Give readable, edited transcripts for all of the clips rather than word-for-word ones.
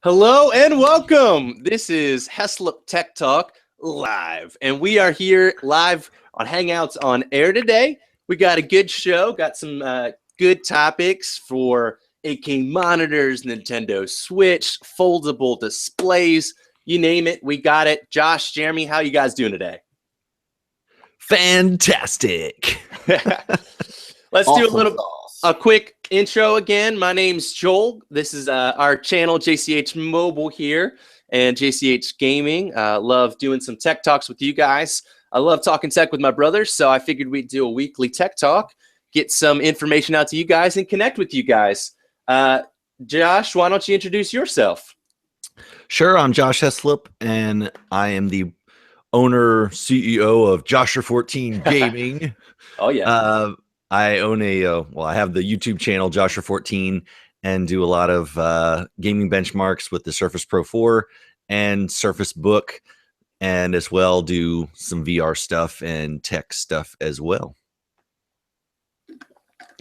Hello and welcome. This is Heslop Tech Talk live, and we are here live on Hangouts on air today. We got a good show, got some good topics for 8K monitors, Nintendo Switch, foldable displays, you name it, we got it. Josh, Jeremy, how you guys doing today? Fantastic. Let's do a quick intro again. My name's Joel. This is our channel, JCH Mobile here and JCH Gaming. Love doing some tech talks with you guys. I love talking tech with my brothers, so I figured we'd do a weekly tech talk, get some information out to you guys, and connect with you guys. Josh, why don't you introduce yourself? Sure, I'm Josh Heslop, and I am the owner, CEO of Josher14 Gaming. Oh, yeah. I own I have the YouTube channel Josher14 and do a lot of gaming benchmarks with the Surface Pro 4 and Surface Book, and as well do some VR stuff and tech stuff as well.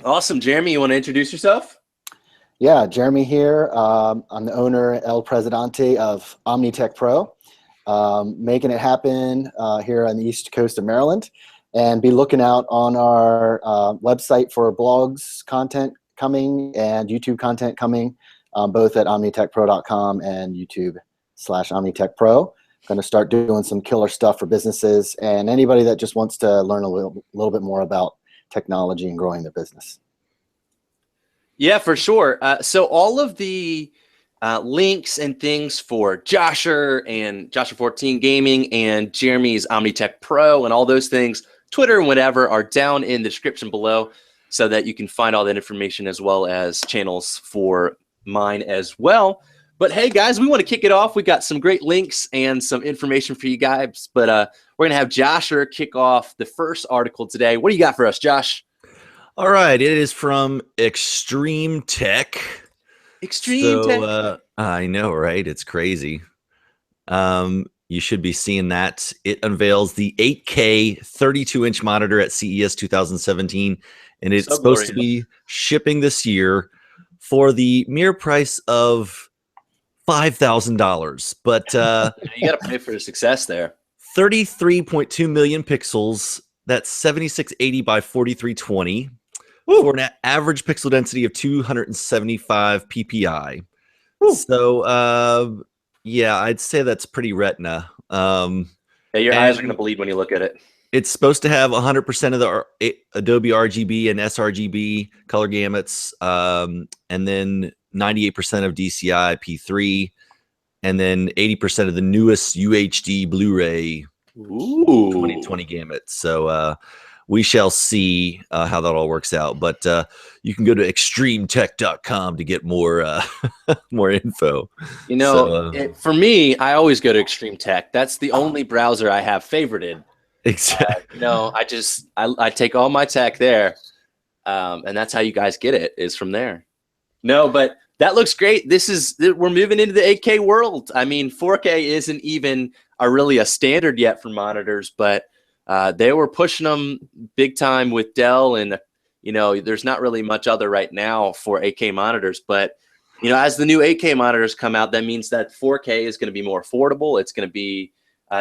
Awesome. Jeremy, you want to introduce yourself? Yeah, Jeremy here. I'm the owner, El Presidente of OmniTech Pro, making it happen here on the East Coast of Maryland. And be looking out on our website for blogs content coming and YouTube content coming, both at omnitechpro.com and YouTube/OmniTechPro. Going to start doing some killer stuff for businesses and anybody that just wants to learn a little bit more about technology and growing their business. Yeah, for sure. So all of the links and things for Josher and Josher14 Gaming and Jeremy's OmniTech Pro and all those things, Twitter and whatever, are down in the description below so that you can find all that information, as well as channels for mine as well. But hey, guys, we want to kick it off. We got some great links and some information for you guys, but we're going to have Josher kick off the first article today. What do you got for us, Josh? All right, it is from ExtremeTech. ExtremeTech. I know, right? It's crazy. You should be seeing that. It unveils the 8K 32-inch monitor at CES 2017, and it's supposed to be shipping this year for the mere price of $5,000. But you got to pay for the success there. 33.2 million pixels. That's 7680 by 4320 for an average pixel density of 275 ppi. Woo. So, yeah, I'd say that's pretty retina. Yeah, your eyes are going to bleed when you look at it. It's supposed to have 100% of the Adobe RGB and sRGB color gamuts, and then 98% of DCI P3, and then 80% of the newest UHD Blu-ray 2020 gamut. So we shall see how that all works out. But you can go to extremetech.com to get more more info. You know, for me, I always go to ExtremeTech. That's the only browser I have favorited. Exactly. You know, I take all my tech there, and that's how you guys get it, is from there. No, but that looks great. We're moving into the 8K world. I mean, 4K isn't even really a standard yet for monitors, but they were pushing them big time with Dell, and you know, there's not really much other right now for 8K monitors. But you know, as the new 8K monitors come out, that means that 4K is going to be more affordable. It's going to be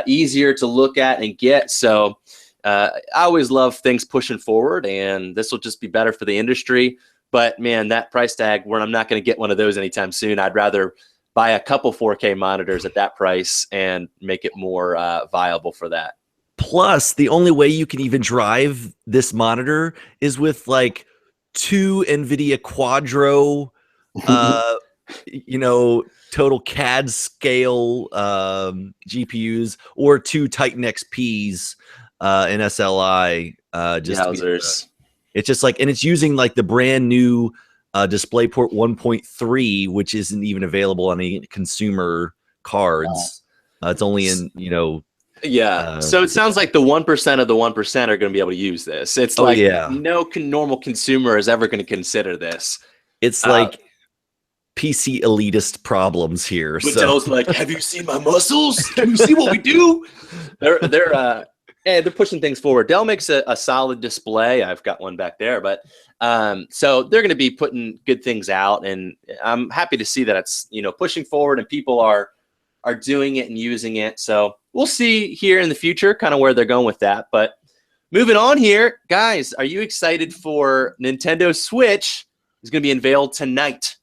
easier to look at and get. So I always love things pushing forward, and this will just be better for the industry. But man, that price tag, where I'm not going to get one of those anytime soon. I'd rather buy a couple 4K monitors at that price and make it more viable for that. Plus, the only way you can even drive this monitor is with like 2 NVIDIA Quadro, you know, total CAD scale GPUs, or 2 Titan XPs in SLI. It's just like, and it's using like the brand new DisplayPort 1.3, which isn't even available on any consumer cards. It's only in, you know. Yeah. So it sounds like the 1% of the 1% are going to be able to use this. It's like no normal consumer is ever going to consider this. It's like PC elitist problems here. But Dell's like, have you seen my muscles? Can you see what we do? They're And they're pushing things forward. Dell makes a solid display. I've got one back there, but so they're going to be putting good things out, and I'm happy to see that it's pushing forward and people are doing it and using it. So we'll see here in the future kind of where they're going with that. But moving on here, guys, are you excited for Nintendo Switch? Is going to be unveiled tonight.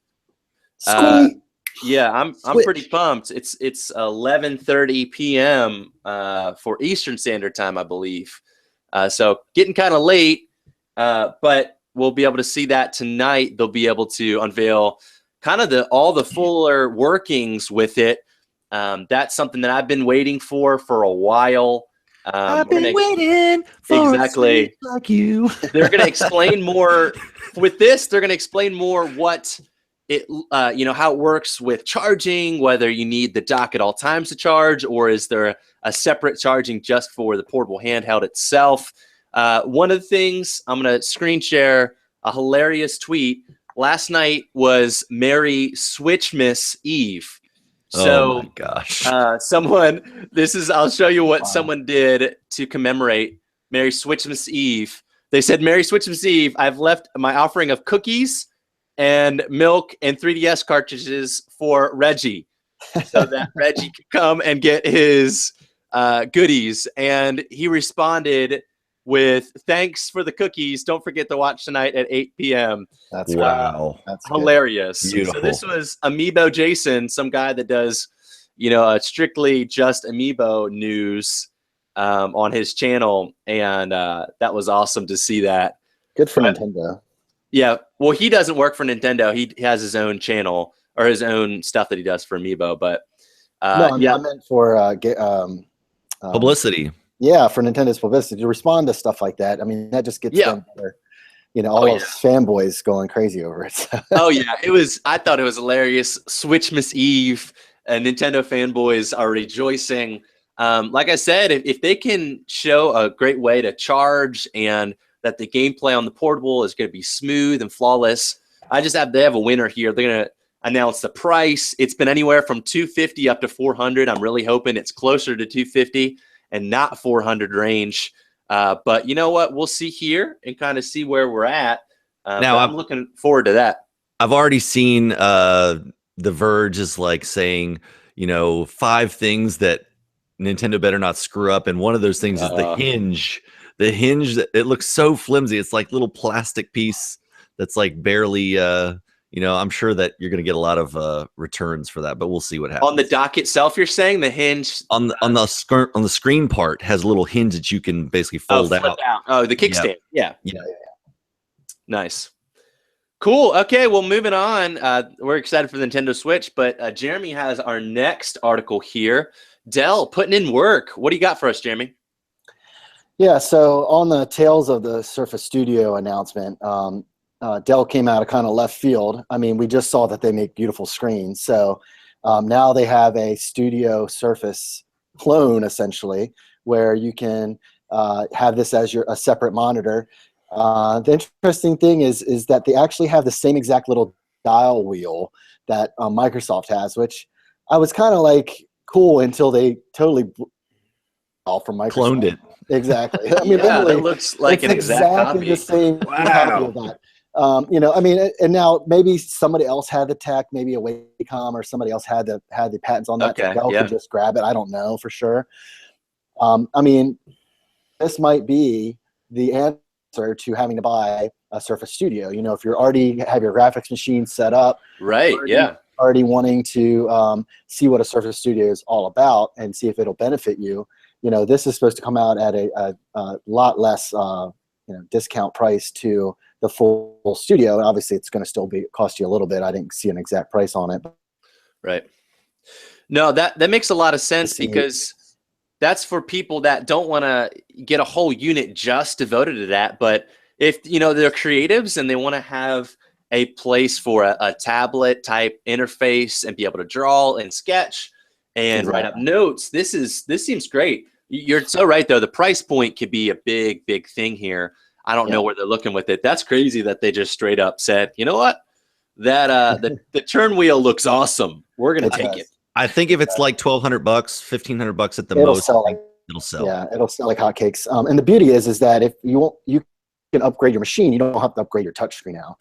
Yeah, I'm pretty pumped. It's 11:30 p.m. For Eastern Standard Time, I believe. So getting kind of late, but we'll be able to see that tonight. They'll be able to unveil kind of all the fuller workings with it. That's something that I've been waiting for a while. I've been waiting for exactly like you. They're going to explain more with this. They're going to explain more what it, how it works with charging, whether you need the dock at all times to charge, or is there a separate charging just for the portable handheld itself. One of the things, I'm going to screen share a hilarious tweet. Last night was Merry Switchmas Eve. So, oh my gosh. I'll show you what someone did to commemorate Merry Switchmas Eve. They said, Merry Switchmas Eve, I've left my offering of cookies and milk and 3DS cartridges for Reggie so that Reggie could come and get his goodies. And he responded with, thanks for the cookies. Don't forget to watch tonight at 8 p.m. That's wow. That's hilarious. Beautiful. So this was Amiibo Jason, some guy that does, strictly just Amiibo news on his channel. And that was awesome to see that. Good for Nintendo. Yeah, well, he doesn't work for Nintendo. He has his own channel or his own stuff that he does for Amiibo. But I meant for publicity. Yeah, for Nintendo's publicity to respond to stuff like that. I mean, that just gets them better. All those fanboys going crazy over it. Oh yeah, I thought it was hilarious. Switchmas Eve, Nintendo fanboys are rejoicing. Like I said, if they can show a great way to charge and that the gameplay on the portable is going to be smooth and flawless, they have a winner here. They're going to announce the price. It's been anywhere from $250 up to $400. I'm really hoping it's closer to $250 and not $400 range. But you know what? We'll see here and kind of see where we're at. Now I'm looking forward to that. I've already seen The Verge is like saying, 5 things that Nintendo better not screw up, and one of those things is the hinge. The hinge, it looks so flimsy. It's like little plastic piece that's like barely. I'm sure that you're going to get a lot of returns for that, but we'll see what happens. On the dock itself, you're saying the hinge on the screen part has a little hinge that you can basically fold out. Oh, the kickstand. Yeah. Nice. Cool. Okay, well, moving on. We're excited for the Nintendo Switch, but Jeremy has our next article here. Dell putting in work. What do you got for us, Jeremy? Yeah, so on the tails of the Surface Studio announcement, Dell came out of kind of left field. I mean, we just saw that they make beautiful screens. So now they have a Studio Surface clone, essentially, where you can have this as a separate monitor. The interesting thing is that they actually have the same exact little dial wheel that Microsoft has, which I was kind of like cool until they totally from Microsoft. Cloned it. Exactly. I mean, it looks like an exact copy. The same copy of that. I mean, and now maybe somebody else had the tech, maybe a Wacom or somebody else had the patents on that. Okay, Dell could just grab it. I don't know for sure. I mean, this might be the answer to having to buy a Surface Studio. If you're already have your graphics machine set up, right? Already wanting to see what a Surface Studio is all about and see if it'll benefit you. This is supposed to come out at a lot less, discount price to the full Studio. And obviously, it's going to still cost you a little bit. I didn't see an exact price on it. Right. No, that makes a lot of sense because that's for people that don't want to get a whole unit just devoted to that. But if they're creatives and they want to have a place for a tablet type interface and be able to draw and sketch and write up notes, this seems great. You're so right, though. The price point could be a big, big thing here. I don't know where they're looking with it. That's crazy that they just straight up said, you know what? That the turn wheel looks awesome. We're gonna take it. I think if it's like $1,200, $1,500 at the It'll most, sell like it'll sell. Yeah, it'll sell like hotcakes. And the beauty is that if you can upgrade your machine, you don't have to upgrade your touchscreen now.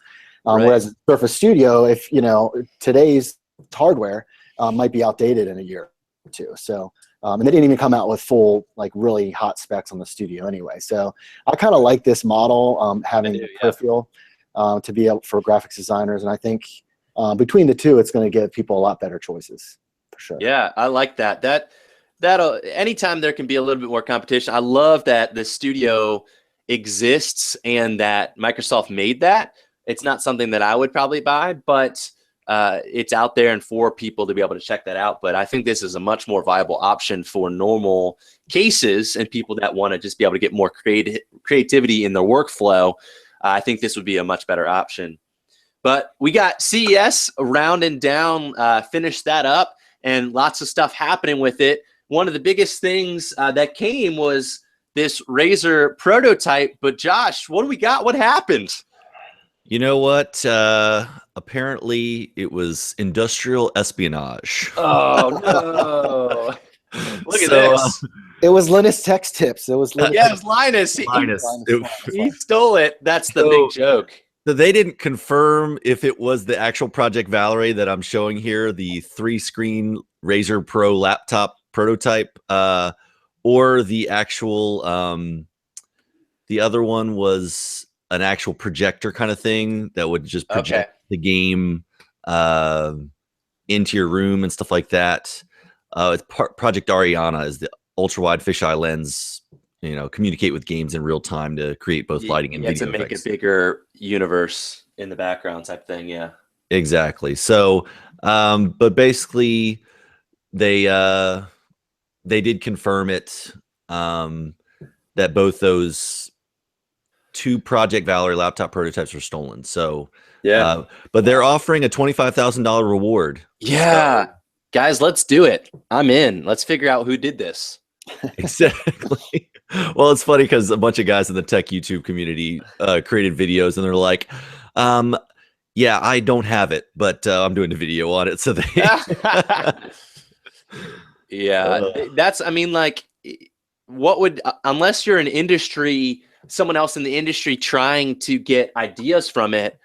Right. Whereas Surface Studio, if today's hardware might be outdated in a year or two. So, and they didn't even come out with full like really hot specs on the Studio anyway. So I kind of like this model, having the peripheral to be able for graphics designers, and I think between the two, it's going to give people a lot better choices for sure. Yeah, I like that. That'll anytime there can be a little bit more competition. I love that the Studio exists and that Microsoft made that. It's not something that I would probably buy, but it's out there and for people to be able to check that out. But I think this is a much more viable option for normal cases and people that want to just be able to get more creativity in their workflow. I think this would be a much better option. But we got CES rounding down, finished that up, and lots of stuff happening with it. One of the biggest things that came was this Razer prototype. But Josh, what do we got? What happened? You know what? Apparently, it was industrial espionage. Oh no! Look at this. It was Linus Tech Tips. It was Linus. Yeah, it was Linus. He stole it. That's the big joke. So they didn't confirm if it was the actual Project Valerie that I'm showing here, the 3-screen Razer Pro laptop prototype, or the actual. The other one was an actual projector kind of thing that would just project the game into your room and stuff like that. It's Project Ariana is the ultra wide fisheye lens, communicate with games in real time to create both lighting and video to make effects. A bigger universe in the background type thing. Yeah, exactly. So, but basically they did confirm it, that both those 2 Project Valerie laptop prototypes were stolen. So, yeah, but they're offering a $25,000 reward. Yeah, so, guys, let's do it. I'm in. Let's figure out who did this. Exactly. Well, it's funny because a bunch of guys in the tech YouTube community created videos, and they're like, yeah, I don't have it, but I'm doing a video on it. So they yeah, that's, I mean, like, what would, unless you're an industry, someone else in the industry trying to get ideas from it,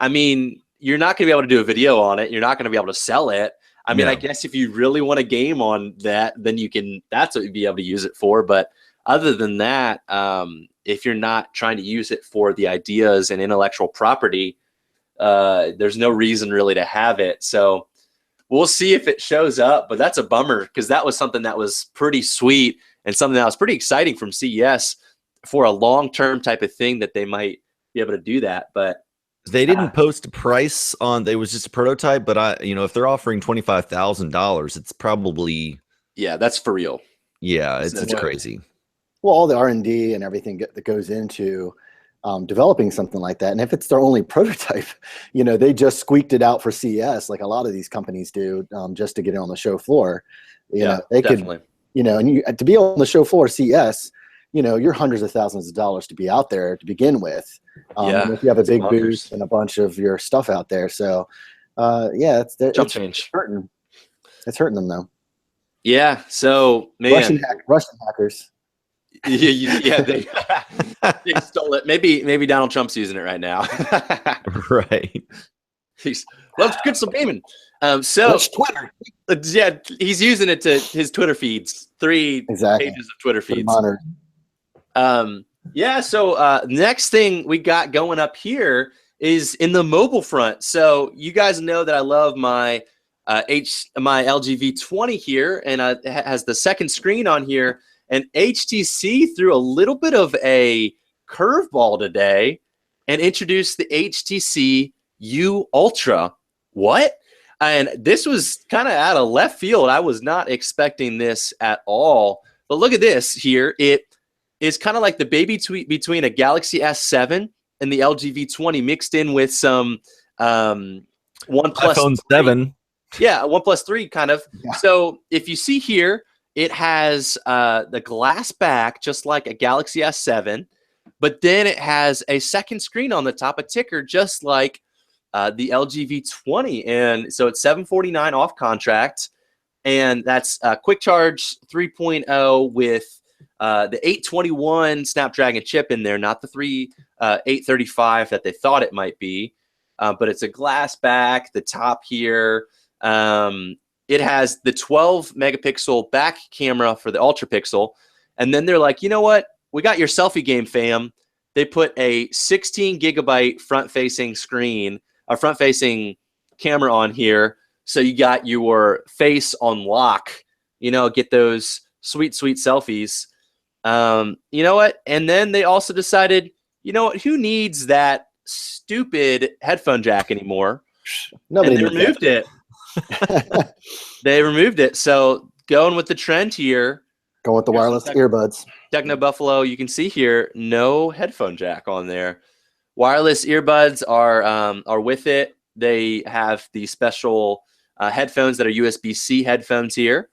I mean, you're not going to be able to do a video on it. You're not going to be able to sell it. I mean, I guess if you really want a game on that, then you can, that's what you'd be able to use it for. But other than that, if you're not trying to use it for the ideas and intellectual property, there's no reason really to have it. So we'll see if it shows up, but that's a bummer because that was something that was pretty sweet and something that was pretty exciting from CES for a long-term type of thing that they might be able to do that. But they didn't post a price on. It was just a prototype, but if they're offering $25,000, it's probably that's for real. Yeah, it's crazy. Well, all the R&D and everything that goes into developing something like that, and if it's their only prototype, they just squeaked it out for CES, like a lot of these companies do, just to get it on the show floor. They definitely. And to be on the show floor CES, you're hundreds of thousands of dollars to be out there to begin with. And if you have a big booth and a bunch of your stuff out there. So, it's hurting. It's hurting them though. Yeah. So, man. Russian hackers. Yeah, they stole it. Maybe Donald Trump's using it right now. Right. Let's get some gaming. So Twitter. Yeah, he's using it to his Twitter feeds. 3 pages of Twitter feeds. So next thing we got going up here is in the mobile front. So you guys know that I love my my LG V20 here, and it has the second screen on here. And HTC threw a little bit of a curveball today and introduced the HTC U Ultra. What? And this was kind of out of left field. I was not expecting this at all. But look at this here. It is kind of like the baby between a Galaxy S7 and the LG V20 mixed in with some OnePlus iPhone 7. Yeah, OnePlus 3 kind of. Yeah. So if you see here, it has the glass back, just like a Galaxy S7, but then it has a second screen on the top, a ticker, just like the LG V20. And so it's $749 off contract. and that's quick charge 3.0 with the 821 Snapdragon chip in there, not the 835 that they thought it might be. But it's a glass back, the top here. It has the 12 megapixel back camera for the ultra pixel. And then they're like, you know what? We got your selfie game, fam. They put a 16 gigabyte front facing screen, a front facing camera on here. So you got your face on lock, you know, get those sweet, sweet selfies. You know what? And then they also decided, you know what? Who needs that stupid headphone jack anymore? Nobody and they removed it. They removed it. So going with the trend here. Go with the wireless earbuds. Techno Buffalo, you can see here, no headphone jack on there. Wireless earbuds are with it. They have the special headphones that are USB-C headphones here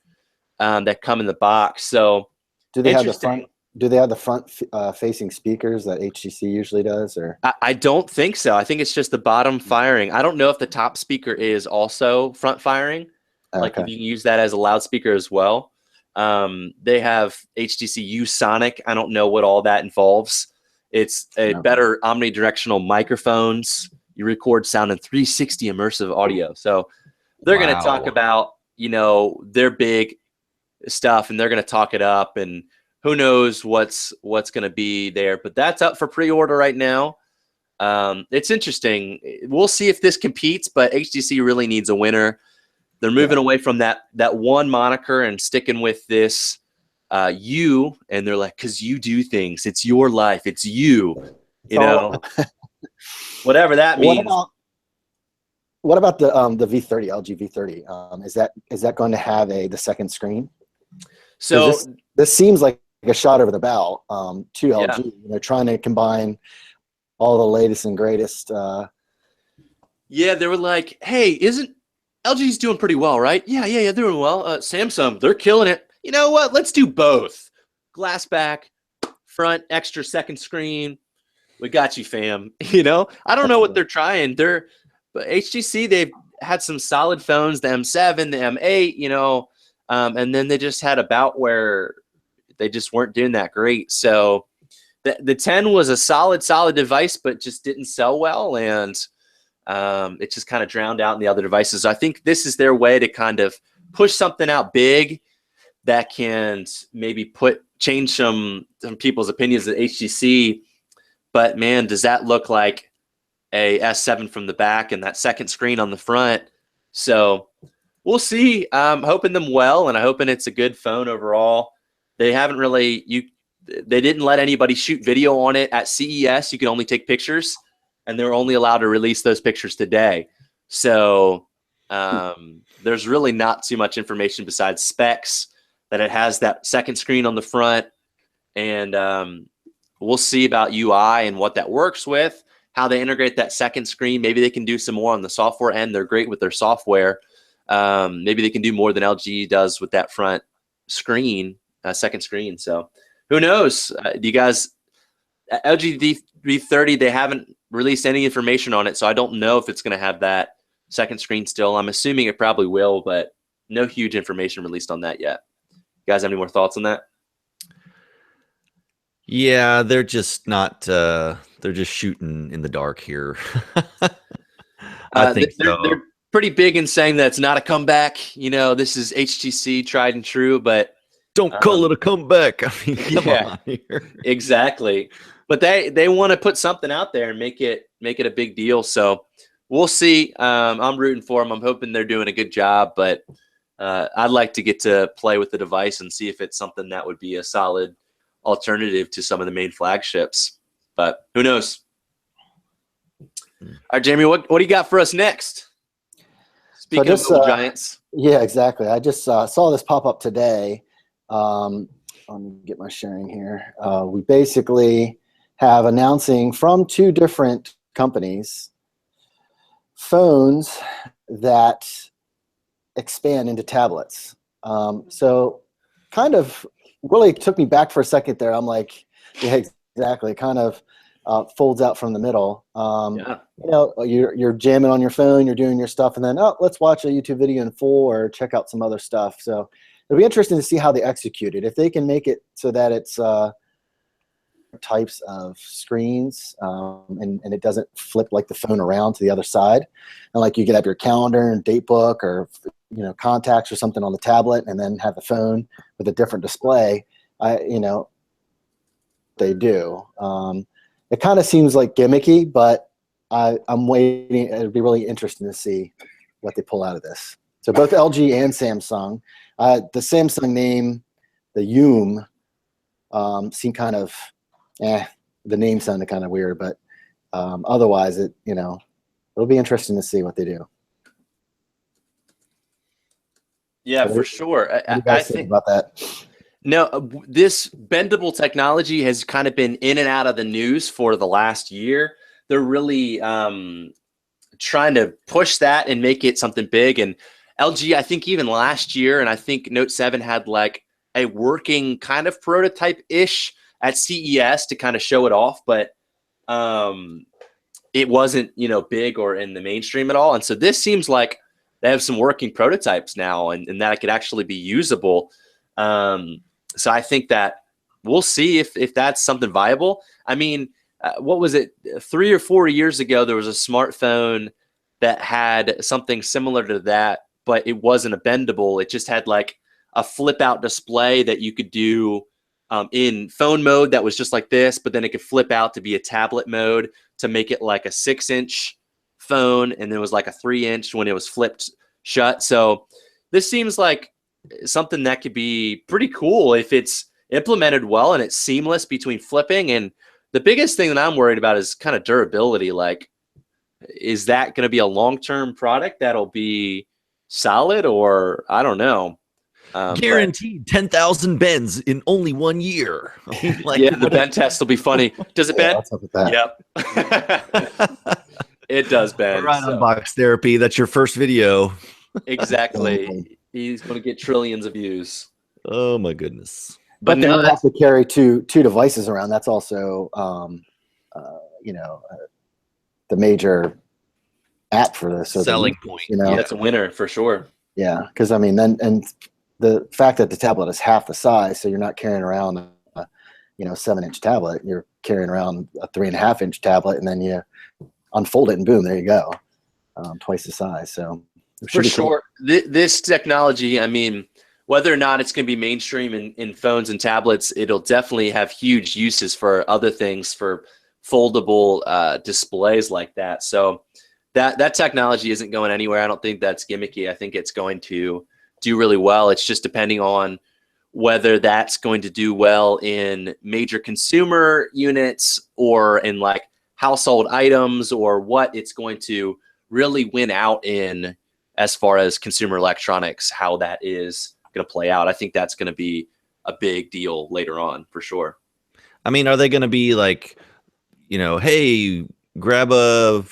that come in the box. So do they have the front? Do they have the front facing speakers that HTC usually does? Or I don't think so. I think it's just the bottom firing. I don't know if the top speaker is also front firing. Like if you can use that as a loudspeaker as well. They have HTC U Sonic. I don't know what all that involves. It's a better omnidirectional microphones. You record sound in 360 immersive audio. So they're going to talk about, you know, their big stuff, and they're going to talk it up, and who knows what's going to be there. But that's up for pre-order right now. It's interesting. We'll see if this competes, but HTC really needs a winner. They're moving away from that one moniker and sticking with this you, and they're like, because you do things. It's your life. It's you. You know, whatever that means. What about the V30, LG V30? Is that going to have the second screen? So this seems like a shot over the bow to LG. You know, trying to combine all the latest and greatest. Yeah, they were like, hey, isn't LG's doing pretty well, right? Yeah, they're doing well. Samsung, they're killing it. You know what? Let's do both. Glass back, front, extra second screen. We got you, fam. You know, I don't know what they're trying. But HTC, they've had some solid phones, the M7, the M8, you know, and then they just had a bout where they just weren't doing that great. So the 10 was a solid device, but just didn't sell well, and it just kind of drowned out in the other devices. I think this is their way to kind of push something out big that can maybe change some people's opinions at HTC. But man, does that look like a S7 from the back and that second screen on the front? So we'll see. I'm hoping them well, and I'm hoping it's a good phone overall. They haven't really they didn't let anybody shoot video on it at CES. You can only take pictures, and they were only allowed to release those pictures today. So there's really not too much information besides specs, that it has that second screen on the front, and we'll see about UI and what that works with, how they integrate that second screen. Maybe they can do some more on the software end. They're great with their software. Maybe they can do more than LG does with that front screen, second screen. So who knows? Do you guys, LG V30, they haven't released any information on it, so I don't know if it's going to have that second screen still. I'm assuming it probably will, but no huge information released on that yet. You guys have any more thoughts on that? Yeah, they're just not. They're just shooting in the dark here. I think they're pretty big in saying that it's not a comeback. You know, this is HTC, tried and true, but don't call it a comeback. I mean, come on here. Exactly. But they want to put something out there and make it a big deal. So we'll see. I'm rooting for them. I'm hoping they're doing a good job, but I'd like to get to play with the device and see if it's something that would be a solid alternative to some of the main flagships. But who knows? All right, Jamie, what do you got for us next? Speaking of mobile giants. Yeah, exactly. I just saw this pop up today. Let me get my sharing here. We basically have announcing from two different companies phones that expand into tablets. So kind of really took me back for a second there. I'm like, yeah, exactly. Kind of folds out from the middle. Yeah. You know, you're jamming on your phone, you're doing your stuff, and then, oh, let's watch a YouTube video in full or check out some other stuff. So it'll be interesting to see how they execute it. If they can make it so that it's types of screens, and it doesn't flip like the phone around to the other side, and like you could have your calendar and date book, or you know, contacts or something on the tablet, and then have the phone with a different display. You know, they do. It kind of seems like gimmicky, but I'm waiting. It'll be really interesting to see what they pull out of this. So both LG and Samsung. The Samsung name, the Yoom, seemed kind of, the name sounded kind of weird, but otherwise, it'll be interesting to see what they do. Yeah, for sure. What do you guys think about that? No, this bendable technology has kind of been in and out of the news for the last year. They're really trying to push that and make it something big. And LG, I think even last year, and I think Note 7 had like a working kind of prototype-ish at CES to kind of show it off, but it wasn't, you know, big or in the mainstream at all. And so this seems like they have some working prototypes now, and that it could actually be usable. So I think that we'll see if that's something viable. I mean, what was it? 3 or 4 years ago, there was a smartphone that had something similar to that, but it wasn't a bendable. It just had like a flip out display that you could do in phone mode that was just like this, but then it could flip out to be a tablet mode to make it like a 6-inch phone. And there was like a 3-inch when it was flipped shut. So this seems like something that could be pretty cool if it's implemented well and it's seamless between flipping. And the biggest thing that I'm worried about is kind of durability. Like, is that going to be a long-term product that'll be solid, or I don't know. Guaranteed 10,000 bends in only 1 year. Like, yeah, the bend test will be funny. Does it bend? What's up with that? Yep. It does bend. Right, unbox therapy. That's your first video. Exactly. He's going to get trillions of views. Oh my goodness. But they don't have to carry two devices around. That's also, the major app for this. So selling point. You know, yeah, it's a winner for sure. Yeah, because I mean, and the fact that the tablet is half the size, so you're not carrying around a 7-inch tablet. You're carrying around a 3.5-inch tablet, and then you unfold it, and boom, there you go, twice the size. So for sure, this technology, I mean, whether or not it's going to be mainstream in phones and tablets, it'll definitely have huge uses for other things, for foldable displays like that. So that technology isn't going anywhere. I don't think that's gimmicky. I think it's going to do really well. It's just depending on whether that's going to do well in major consumer units or in like household items, or what it's going to really win out in as far as consumer electronics, how that is going to play out. I think that's going to be a big deal later on for sure. I mean, are they going to be like, hey, grab a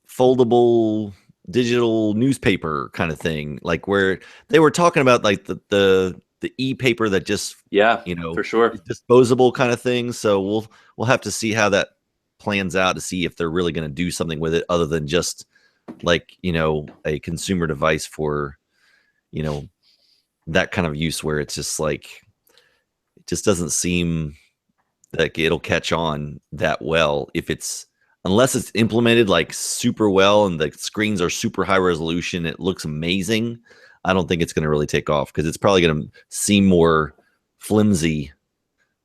foldable digital newspaper kind of thing, like where they were talking about like the e-paper that just for sure, disposable kind of thing. So we'll have to see how that plans out to see if they're really going to do something with it other than just like a consumer device for that kind of use, where it's just like it just doesn't seem like it'll catch on that well unless it's implemented like super well and the screens are super high resolution. It looks amazing. I don't think it's going to really take off because it's probably going to seem more flimsy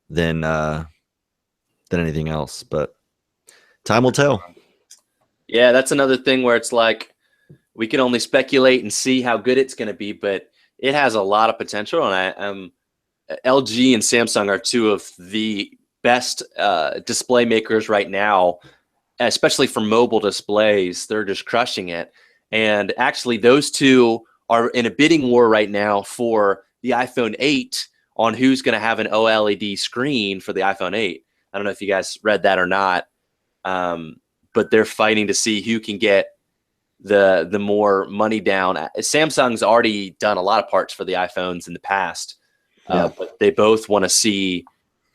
than anything else. But time will tell. Yeah, that's another thing where it's like we can only speculate and see how good it's going to be, but it has a lot of potential. And LG and Samsung are two of the best display makers right now, especially for mobile displays. They're just crushing it. And actually, those two are in a bidding war right now for the iPhone 8 on who's going to have an OLED screen for the iPhone 8. I don't know if you guys read that or not, but they're fighting to see who can get the more money down. Samsung's already done a lot of parts for the iPhones in the past, but they both want to see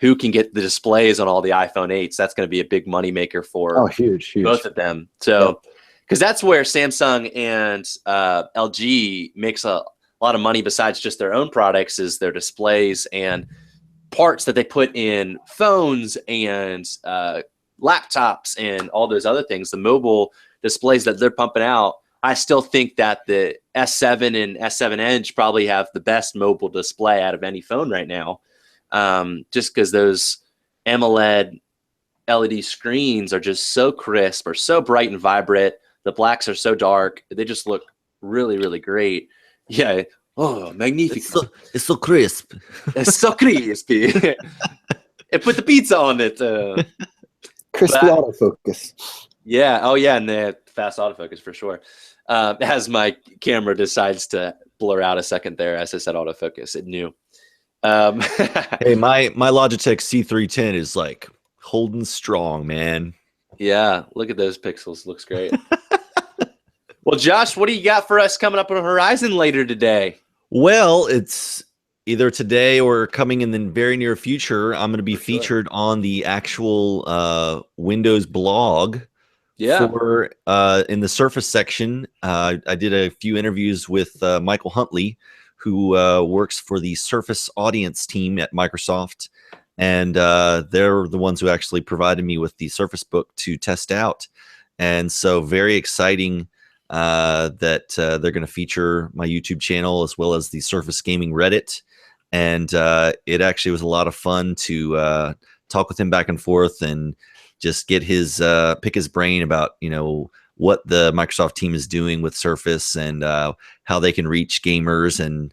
who can get the displays on all the iPhone 8s. That's going to be a big moneymaker for huge. both of them. So, because that's where Samsung and LG makes a lot of money besides just their own products, is their displays and parts that they put in phones and laptops and all those other things. The mobile displays that they're pumping out, I still think that the S7 and S7 Edge probably have the best mobile display out of any phone right now, just because those AMOLED LED screens are just so crisp, or so bright and vibrant. The blacks are so dark. They just look really, really great. Yeah. Oh, magnifico. It's so crisp. It's so crispy. And put the pizza on it. Crispy autofocus. Yeah. Oh, yeah. And the fast autofocus for sure. As my camera decides to blur out a second there, as I said autofocus, it knew. Hey, my Logitech C310 is like holding strong, man. Yeah. Look at those pixels. Looks great. Well, Josh, what do you got for us coming up on the horizon later today? Well, it's either today or coming in the very near future. I'm going to be featured on the actual Windows blog. Yeah. For in the Surface section, I did a few interviews with Michael Huntley, who works for the Surface audience team at Microsoft, and they're the ones who actually provided me with the Surface Book to test out. And so, very exciting that they're going to feature my YouTube channel as well as the Surface Gaming Reddit. And it actually was a lot of fun to talk with him back and forth and just get his pick his brain about, you know, what the Microsoft team is doing with Surface and how they can reach gamers and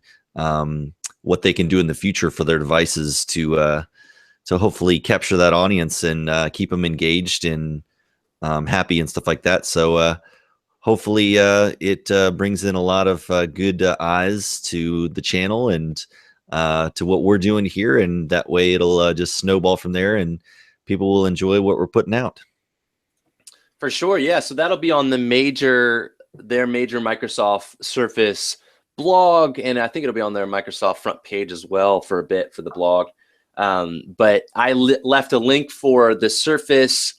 what they can do in the future for their devices to hopefully capture that audience and keep them engaged and happy and stuff like that. So hopefully it brings in a lot of good eyes to the channel and to what we're doing here, and that way it'll just snowball from there and people will enjoy what we're putting out. For sure, yeah. So that'll be on their major Microsoft Surface blog, and I think it'll be on their Microsoft front page as well for a bit for the blog. But I left a link for the Surface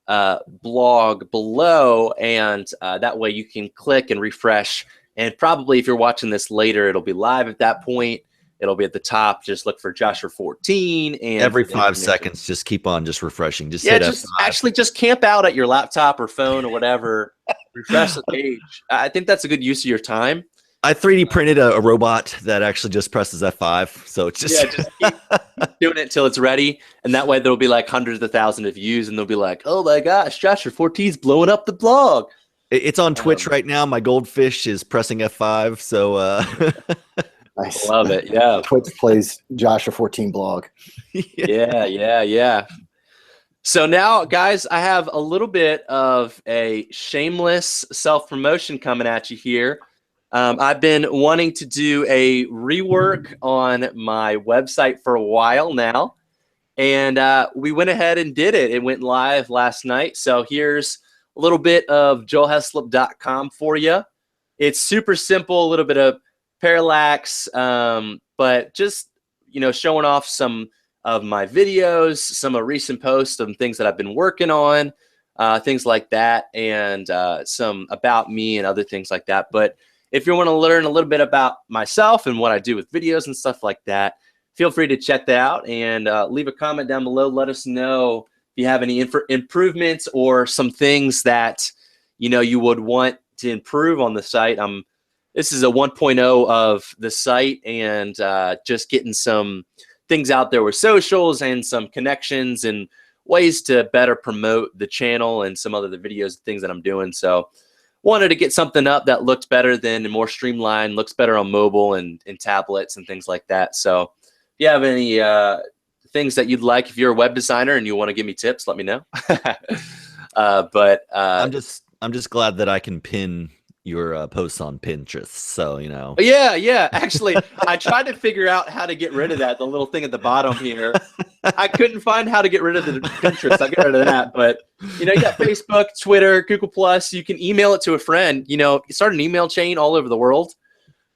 blog below, and that way you can click and refresh. And probably if you're watching this later, it'll be live at that point. It'll be at the top. Just look for Joshua 14, and every 5 seconds, just keep on just refreshing. Just yeah, just camp out at your laptop or phone or whatever. Refresh the page. I think that's a good use of your time. I 3D printed a robot that actually just presses F5, so it's just just keep doing it till it's ready, and that way there'll be like hundreds of thousands of views, and they'll be like, "Oh my gosh, Joshua 14's blowing up the blog." It's on Twitch right now. My goldfish is pressing F5, so. Nice. Love it. Yeah. Twitch plays Joshua 14 blog. Yeah. So now, guys, I have a little bit of a shameless self-promotion coming at you here. I've been wanting to do a rework on my website for a while now, and we went ahead and did it. It went live last night. So here's a little bit of joelheslop.com for you. It's super simple, a little bit of parallax, but just, you know, showing off some of my videos, some of recent posts of things that I've been working on, things like that, and some about me and other things like that. But if you want to learn a little bit about myself and what I do with videos and stuff like that, feel free to check that out and leave a comment down below. Let us know if you have any improvements or some things that, you know, you would want to improve on the site. This is a 1.0 of the site, and just getting some things out there with socials and some connections and ways to better promote the channel and some other videos, things that I'm doing. So wanted to get something up that looked better than and more streamlined, looks better on mobile and tablets and things like that. So if you have any things that you'd like, if you're a web designer and you want to give me tips, let me know. I'm just glad that I can pin your posts on Pinterest, so you know. Yeah. Actually, I tried to figure out how to get rid of that, the little thing at the bottom here. I couldn't find how to get rid of the Pinterest. I'll get rid of that. But you know, you got Facebook, Twitter, Google Plus. You can email it to a friend. You know, you start an email chain all over the world.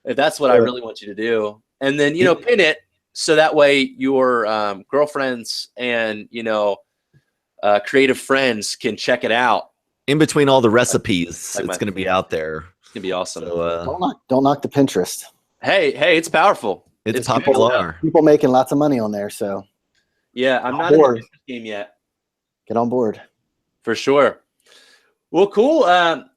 If that's what I really want you to do, and then, you know, pin it so that way your girlfriends and creative friends can check it out. In between all the recipes, Like it's going to be out there. It's gonna be awesome. So, don't knock the Pinterest. Hey, it's powerful. It's popular. People making lots of money on there. So yeah, I'm not in the Pinterest game yet. Get on board. For sure. Well, cool.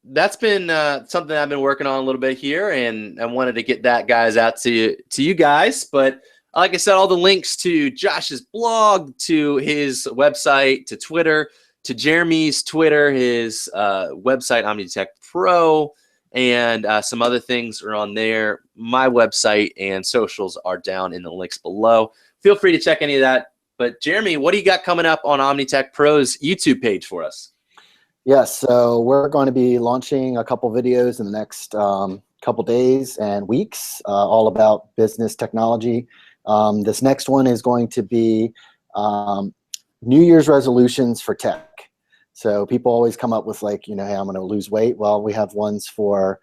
That's been something I've been working on a little bit here, and I wanted to get that guys out to you guys. But like I said, all the links to Josh's blog, to his website, to Twitter, to Jeremy's Twitter, his website, OmniTech Pro, and some other things are on there. My website and socials are down in the links below. Feel free to check any of that. But Jeremy, what do you got coming up on OmniTech Pro's YouTube page for us? Yes, so we're going to be launching a couple videos in the next couple days and weeks, all about business technology. This next one is going to be New Year's resolutions for tech. So people always come up with like, hey, I'm going to lose weight. Well, we have ones for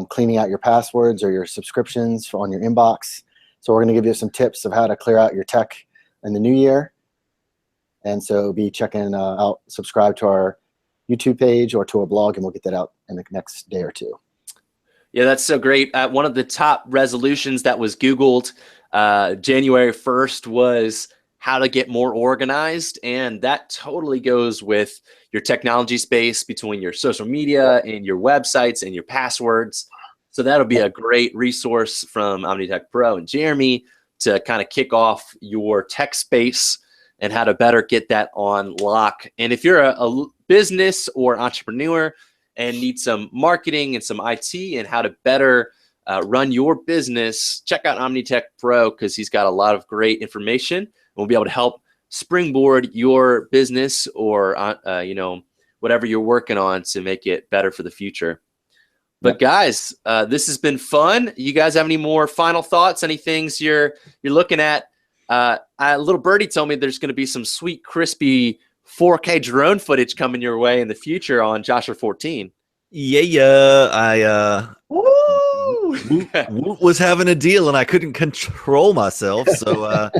cleaning out your passwords or your subscriptions on your inbox. So we're going to give you some tips of how to clear out your tech in the new year. And so be checking out, subscribe to our YouTube page or to our blog, and we'll get that out in the next day or two. Yeah, that's so great. One of the top resolutions that was Googled January 1st was how to get more organized. And that totally goes with your technology space between your social media and your websites and your passwords. So that'll be a great resource from OmniTech Pro and Jeremy to kind of kick off your tech space and how to better get that on lock. And if you're a business or entrepreneur and need some marketing and some IT and how to better run your business, check out OmniTech Pro because he's got a lot of great information. We'll be able to help springboard your business or whatever you're working on to make it better for the future. But guys, this has been fun. You guys have any more final thoughts? Any things you're looking at? A little birdie told me there's going to be some sweet, crispy 4K drone footage coming your way in the future on Joshua 14. Yeah. I was having a deal and I couldn't control myself, so got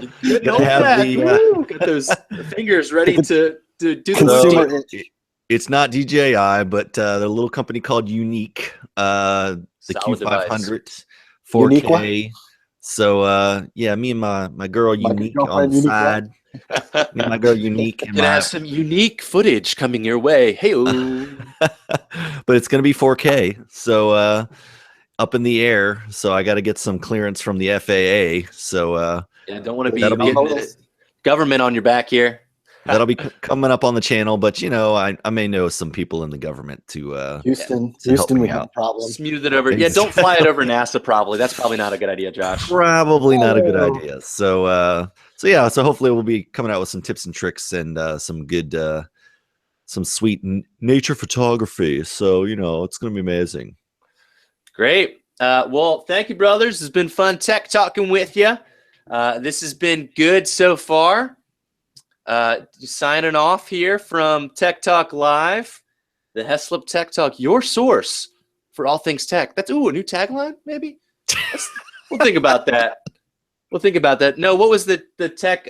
those fingers ready to do the It's not DJI, but the little company called Unique, the Q500 4K. So yeah, me and my girl Unique on the side. Me and my girl Unique. Gonna have some unique footage coming your way. Hey, but it's gonna be 4K. So up in the air. So I got to get some clearance from the FAA. So yeah, don't want to be getting government on your back here. That'll be coming up on the channel, but I may know some people in the government to Houston, we have a problem. Smooth it over. Yeah, don't fly it over NASA. Probably that's probably not a good idea, Josh. Probably not a good idea. So yeah, so hopefully we'll be coming out with some tips and tricks and some good, some sweet nature photography. So it's gonna be amazing. Great. Well, thank you, brothers. It's been fun tech talking with you. This has been good so far. Signing off here from Tech Talk Live, the Heslop Tech Talk, your source for all things tech. That's a new tagline, maybe. We'll think about that. No, what was the tech?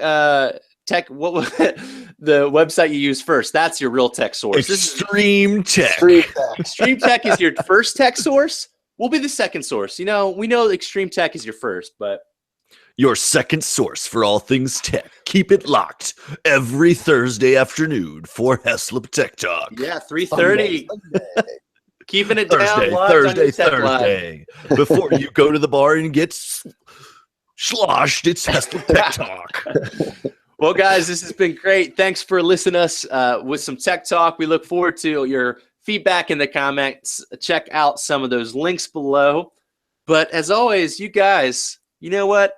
What was the website you used first? That's your real tech source. ExtremeTech. ExtremeTech is your first tech source. We'll be the second source. We know ExtremeTech is your first, but your second source for all things tech. Keep it locked every Thursday afternoon for Heslop Tech Talk. Yeah, 3:30. Keeping it Thursday. Before you go to the bar and get sloshed, it's Heslop Tech Talk. Well, guys, this has been great. Thanks for listening to us with some tech talk. We look forward to your feedback in the comments. Check out some of those links below. But as always, you guys, you know what?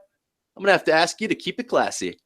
I'm going to have to ask you to keep it classy.